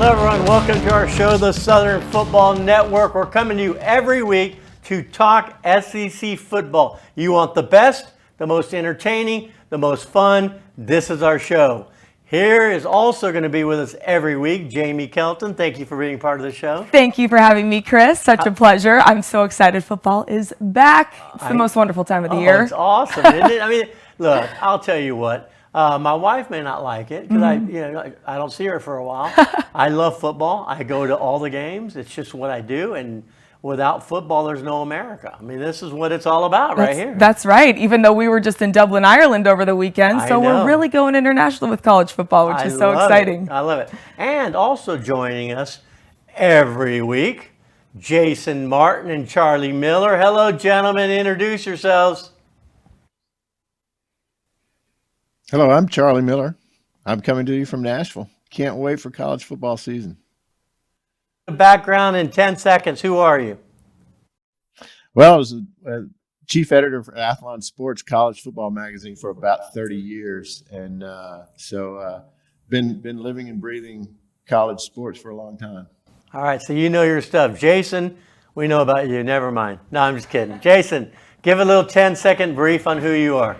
Hello, everyone. Welcome to our show, the Southern Football Network. We're coming to you every week to talk SEC football. You want the best, the most entertaining, the most fun. This is our show. Here is also going to be with us every week, Jamie Kelton. Thank you for being part of the show. Thank you for having me, Chris. Such a pleasure. I'm so excited. Football is back. It's the most wonderful time of the year. It's awesome, isn't it? I mean, look, I'll tell you what. My wife may not like it because I don't see her for a while. I love football. I go to all the games. It's just what I do. And without football, there's no America. I mean, this is what it's all about right here. That's right. Even though we were just in Dublin, Ireland over the weekend. So we're really going international with college football, which is so exciting. I love it. And also joining us every week, Jason Martin and Charlie Miller. Hello, gentlemen. Introduce yourselves. Hello, I'm Charlie Miller. I'm coming to you from Nashville. Can't wait for college football season. Background in 10 seconds. Who are you? Well, I was a chief editor for Athlon Sports College Football Magazine for about 30 years. And so been living and breathing college sports for a long time. All right, so you know your stuff. Jason, we know about you. Never mind. No, I'm just kidding. Jason, give a little 10-second brief on who you are.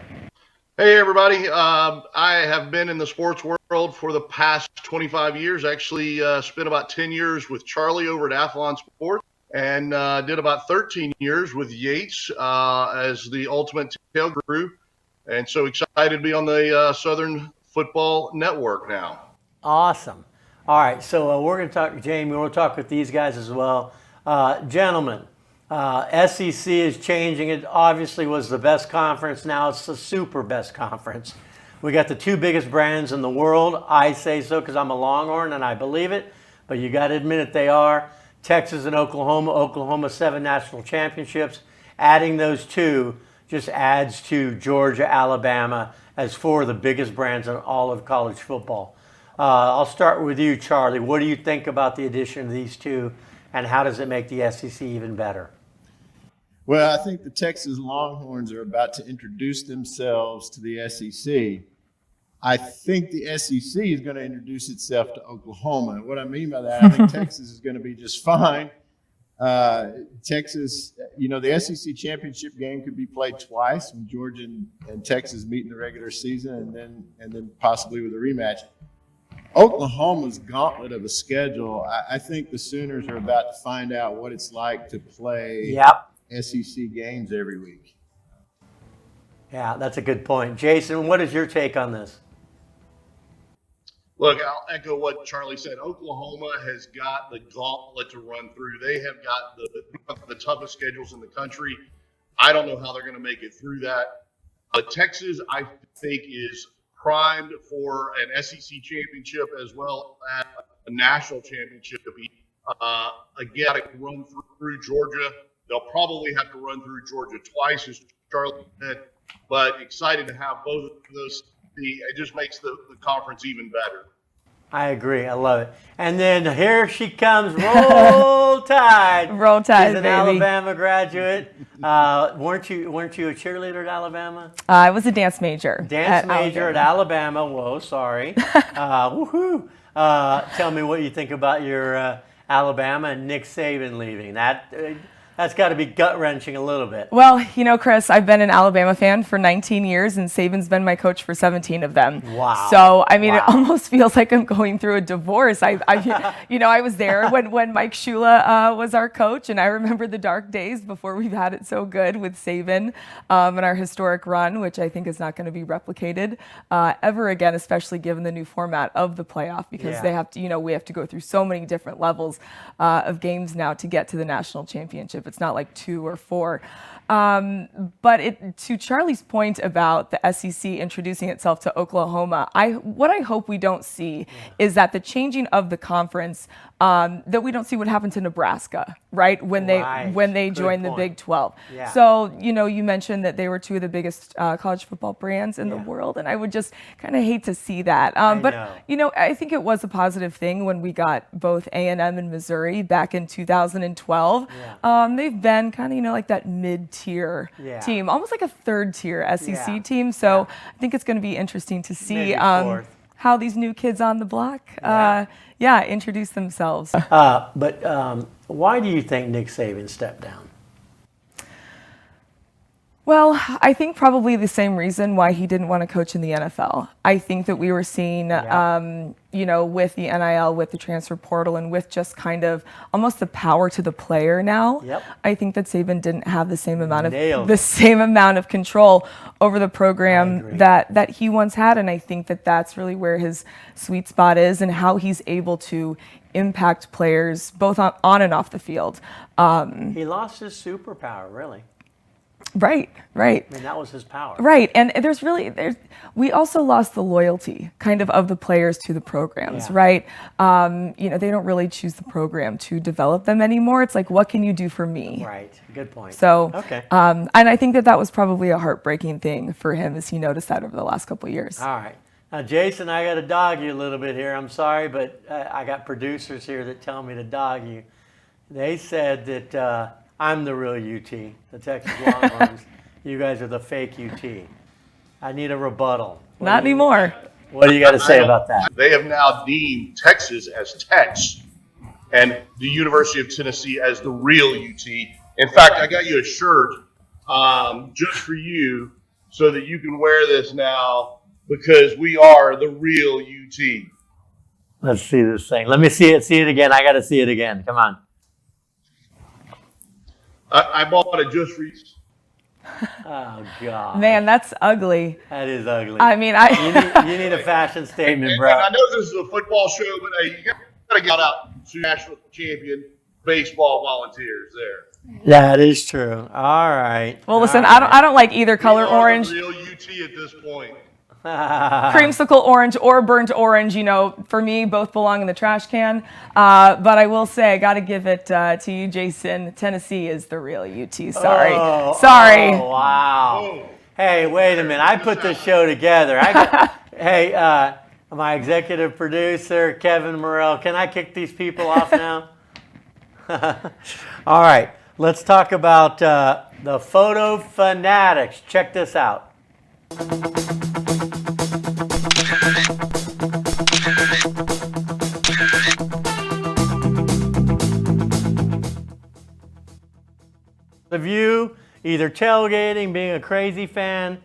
Hey, everybody. I have been in the sports world for the past 25 years. Actually spent about 10 years with Charlie over at Athlon Sports and did about 13 years with Yates as the Ultimate Tail Group. And so excited to be on the Southern Football Network now. Awesome. All right, so we're going to talk, Jamie, we'll talk with these guys as well. Gentlemen, SEC is changing. It obviously was the best conference. Now it's the super best conference. We got the two biggest brands in the world. I say so because I'm a Longhorn and I believe it, but you got to admit it, they are. Texas and Oklahoma. Oklahoma 7 national championships. Adding those two just adds to Georgia, Alabama as 4 of the biggest brands in all of college football. I'll start with you, Charlie. What do you think about the addition of these two, and how does it make the SEC even better? Well, I think the Texas Longhorns are about to introduce themselves to the SEC. I think the SEC is going to introduce itself to Oklahoma. And what I mean by that, I think Texas is going to be just fine. Texas, the SEC championship game could be played twice, when Georgia and Texas meet in the regular season, and then possibly with a rematch. Oklahoma's gauntlet of a schedule, I think the Sooners are about to find out what it's like to play SEC games every week. Yeah, that's a good point. Jason, what is your take on this? Look, I'll echo what Charlie said. Oklahoma has got the gauntlet to run through. They have got the toughest schedules in the country. I don't know how they're going to make it through that. But Texas, I think, is primed for an SEC championship as well as a national championship. Again, to run through Georgia. They'll probably have to run through Georgia twice, as Charlie said, but excited to have both of those. It just makes the conference even better. I agree. I love it. And then here she comes, Roll Tide. Roll Tide, She's an baby. Alabama graduate. Weren't you a cheerleader at Alabama? I was a dance major. Dance major at Alabama. Whoa, sorry. Woohoo. Tell me what you think about your Alabama and Nick Saban leaving. That's got to be gut-wrenching a little bit. Well, Chris, I've been an Alabama fan for 19 years, and Saban's been my coach for 17 of them. Wow. So, it almost feels like I'm going through a divorce. I was there when Mike Shula was our coach, and I remember the dark days before we've had it so good with Saban and our historic run, which I think is not going to be replicated ever again, especially given the new format of the playoff, because they have to, we have to go through so many different levels of games now to get to the national championship. It's not like 2 or 4. But to Charlie's point about the SEC introducing itself to Oklahoma, what I hope we don't see is that the changing of the conference, that we don't see what happened to Nebraska, right? When they joined the Big 12. Yeah. So, you mentioned that they were 2 of the biggest college football brands in the world, and I would just kind of hate to see that. But I think it was a positive thing when we got both A&M and Missouri back in 2012. They've been kind of, like that mid-tier team, almost like a third-tier SEC team. So I think it's going to be interesting to see. how these new kids on the block, introduce themselves. But why do you think Nick Saban stepped down? Well, I think probably the same reason why he didn't want to coach in the NFL. I think that we were seeing, with the NIL, with the transfer portal, and with just kind of almost the power to the player now. Yep. I think that Saban didn't have the same amount of control over the program that he once had, and I think that that's really where his sweet spot is and how he's able to impact players both on and off the field. He lost his superpower, really. Right. I mean, that was his power. Right, and we also lost the loyalty kind of the players to the programs, right? They don't really choose the program to develop them anymore. It's like, what can you do for me? Right, good point. So, okay. And I think that was probably a heartbreaking thing for him as he noticed that over the last couple of years. All right. Now, Jason, I got to dog you a little bit here. I'm sorry, but I got producers here that tell me to dog you. They said that I'm the real UT, the Texas Longhorns. You guys are the fake UT. I need a rebuttal. Not anymore. What do you got to say about that? They have now deemed Texas as Tex and the University of Tennessee as the real UT. In fact, I got you a shirt just for you so that you can wear this now because we are the real UT. Let's see this thing. Let me see it. See it again. I got to see it again. Come on. I bought it just for you. Oh, God. Man, that's ugly. That is ugly. I mean, you need a fashion statement, bro. And I know this is a football show, but you got to get out to national champion baseball volunteers there. That is true. All right. Well, listen, I don't like either color, We are orange. the real UT at this point. Creamsicle orange or burnt orange, for me, both belong in the trash can. But I will say, I got to give it to you, Jason. Tennessee is the real UT. Sorry. Sorry. Oh, wow. Oh. Hey, wait a minute. I put this show together. Hey, my executive producer, Kevin Morrell, can I kick these people off now? All right. Let's talk about the Photo Fanatics. Check this out. Of you either tailgating, being a crazy fan,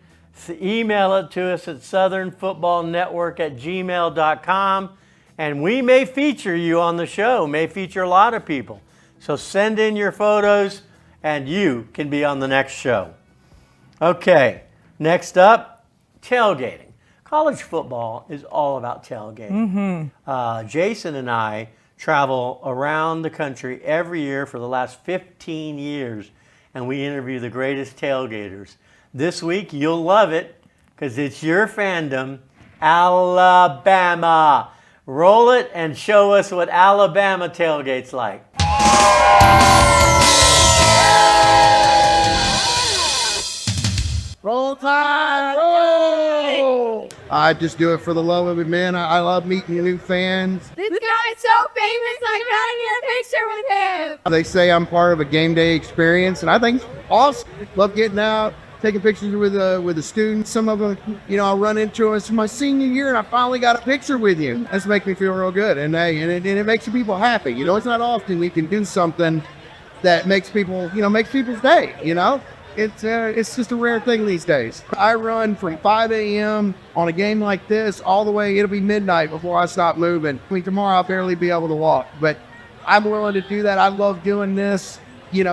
email it to us at southernfootballnetwork@gmail.com, and we may feature you on the show, may feature a lot of people. So send in your photos and you can be on the next show. Okay, next up, tailgating. College football is all about tailgating. Jason and I travel around the country every year for the last 15 years, and we interview the greatest tailgaters. This week, you'll love it because it's your fandom, Alabama. Roll it and show us what Alabama tailgate's like. Roll Tide, roll! I just do it for the love of it, man. I love meeting new fans. This guy's so famous, I gotta get a picture with him. They say I'm part of a game day experience, and I think it's awesome. Love getting out, taking pictures with the students. Some of them, I run into them. It's my senior year, and I finally got a picture with you. That's makes me feel real good, and it makes people happy. It's not often we can do something that makes people, makes people's day. It's just a rare thing these days. I run from 5 a.m. on a game like this all the way, it'll be midnight before I stop moving. Tomorrow I'll barely be able to walk, but I'm willing to do that. I love doing this,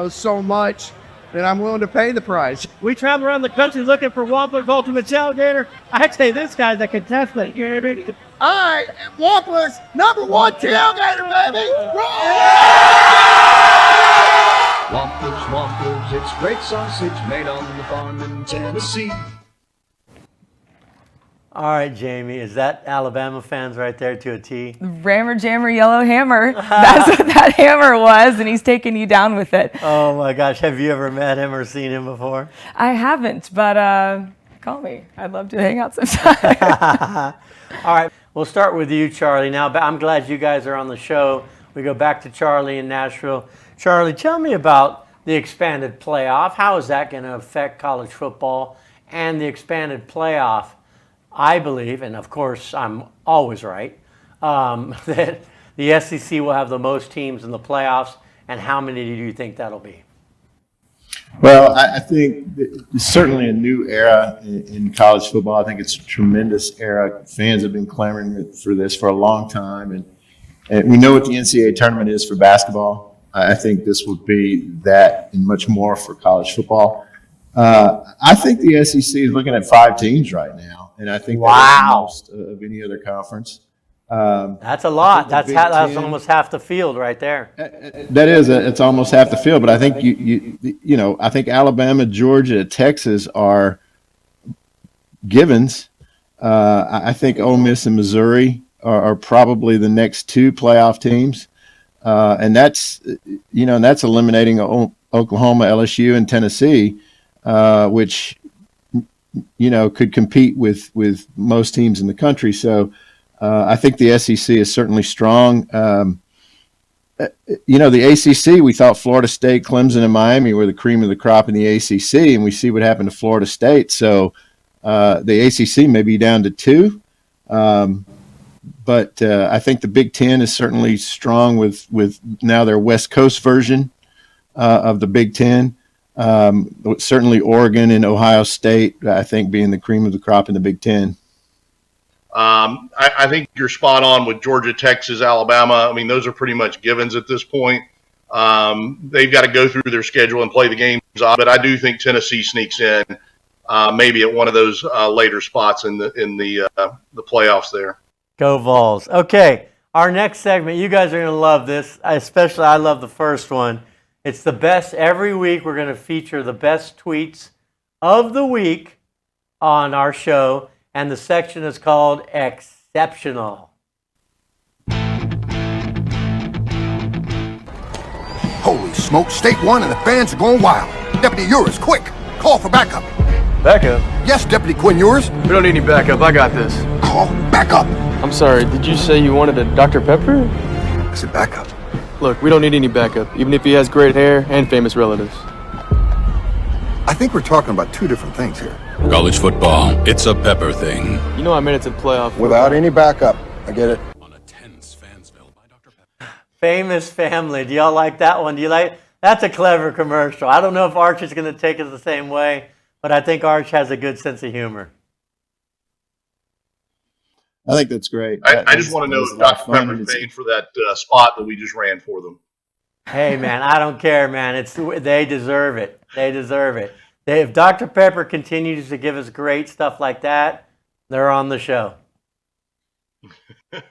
so much that I'm willing to pay the price. We travel around the country looking for Wampler's Ultimate Tailgater. I'd say this guy's a contestant. I am Wampler's #1 tailgater, baby! Wampers, it's great sausage made on the farm in Tennessee. All right, Jamie, is that Alabama fans right there to a T? Rammer Jammer Yellow Hammer. That's what that hammer was, and he's taking you down with it. Oh my gosh, have you ever met him or seen him before? I haven't, but call me. I'd love to hang out sometime. All right, we'll start with you, Charlie. Now, I'm glad you guys are on the show. We go back to Charlie in Nashville. Charlie, tell me about the expanded playoff. How is that going to affect college football and the expanded playoff I believe, and of course I'm always right, that the SEC will have the most teams in the playoffs. And how many do you think that'll be? Well, I think it's certainly a new era in college football. I think it's a tremendous era. Fans have been clamoring for this for a long time. And we know what the NCAA tournament is for basketball. I think this will be that and much more for college football. I think the SEC is looking at 5 teams right now. And I think that's the most of any other conference. That's a lot. That's almost half the field right there. That is, it's almost half the field. But I think I think Alabama, Georgia, Texas are givens. I think Ole Miss and Missouri are probably the next 2 playoff teams, and that's eliminating Oklahoma, LSU, and Tennessee, which could compete with most teams in the country. So. I think the SEC is certainly strong. The ACC, we thought Florida State, Clemson, and Miami were the cream of the crop in the ACC, and we see what happened to Florida State. So the ACC may be down to 2. But I think the Big Ten is certainly strong with now their West Coast version of the Big Ten. Certainly Oregon and Ohio State, I think, being the cream of the crop in the Big Ten. I think you're spot on with Georgia, Texas, Alabama. I mean, those are pretty much givens at this point. They've got to go through their schedule and play the games, but I do think Tennessee sneaks in, maybe at one of those later spots in the playoffs there. Go Vols. Okay, our next segment, you guys are going to love this. Especially, I love the first one. It's the best. Every week, we're going to feature the best tweets of the week on our show. And the section is called Exceptional. Holy smoke, State 1 and the fans are going wild. Deputy Ewers, quick, call for backup. Backup? Yes, Deputy Quinn Ewers. We don't need any backup, I got this. Call backup. I'm sorry, did you say you wanted a Dr. Pepper? I said backup. Look, we don't need any backup, even if he has great hair and famous relatives. I think we're talking about 2 different things here. College football, it's a Pepper thing. You know I made it to playoff. Without any backup, I get it. On a tense Fansville by Dr. Pepper. Famous Family. Do y'all like that one? That's a clever commercial. I don't know if Arch is going to take it the same way, but I think Arch has a good sense of humor. I think that's great. I just want to know if Dr. Pepper's paying for that spot that we just ran for them. Hey, man, I don't care, man. They deserve it. They deserve it. If Dr. Pepper continues to give us great stuff like that, they're on the show. All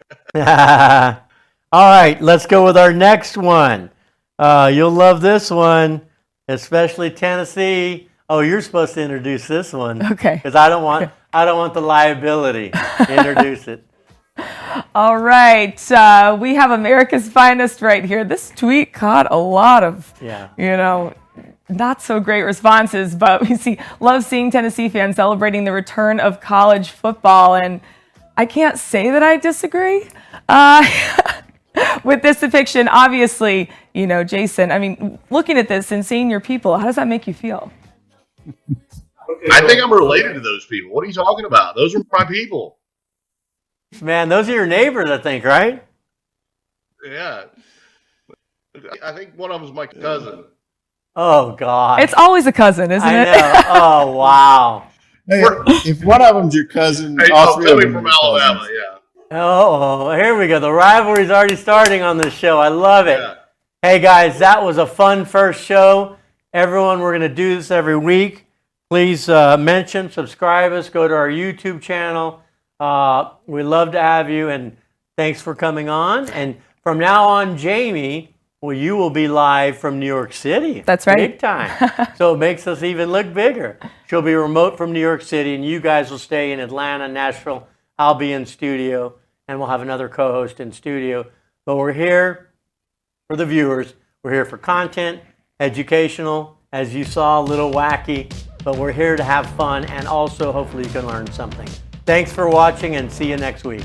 right, let's go with our next one. You'll love this one, especially Tennessee. Oh, you're supposed to introduce this one. Okay. Because I don't want the liability. Introduce it. All right. We have America's Finest right here. This tweet caught a lot of, not so great responses, but love seeing Tennessee fans celebrating the return of college football. And I can't say that I disagree with this depiction. Obviously, Jason, I mean, looking at this and seeing your people, how does that make you feel? I think I'm related to those people. What are you talking about? Those are my people. Man, those are your neighbors, I think, right? Yeah. I think one of them is my cousin. Oh, God. It's always a cousin, isn't it? I know. Oh, wow. Hey, if one of them's your cousin, all 3 of them from Alabama, yeah. Oh, here we go. The rivalry's already starting on this show. I love it. Yeah. Hey, guys, that was a fun first show. Everyone, we're going to do this every week. Please mention, subscribe us, go to our YouTube channel. We love to have you, and thanks for coming on. And from now on, Jamie, you will be live from New York City. That's right. Big time. So it makes us even look bigger. She'll be remote from New York City, and you guys will stay in Atlanta, Nashville. I'll be in studio, and we'll have another co-host in studio. But we're here for the viewers. We're here for content, educational, as you saw, a little wacky. But we're here to have fun, and also hopefully you can learn something. Thanks for watching, and see you next week.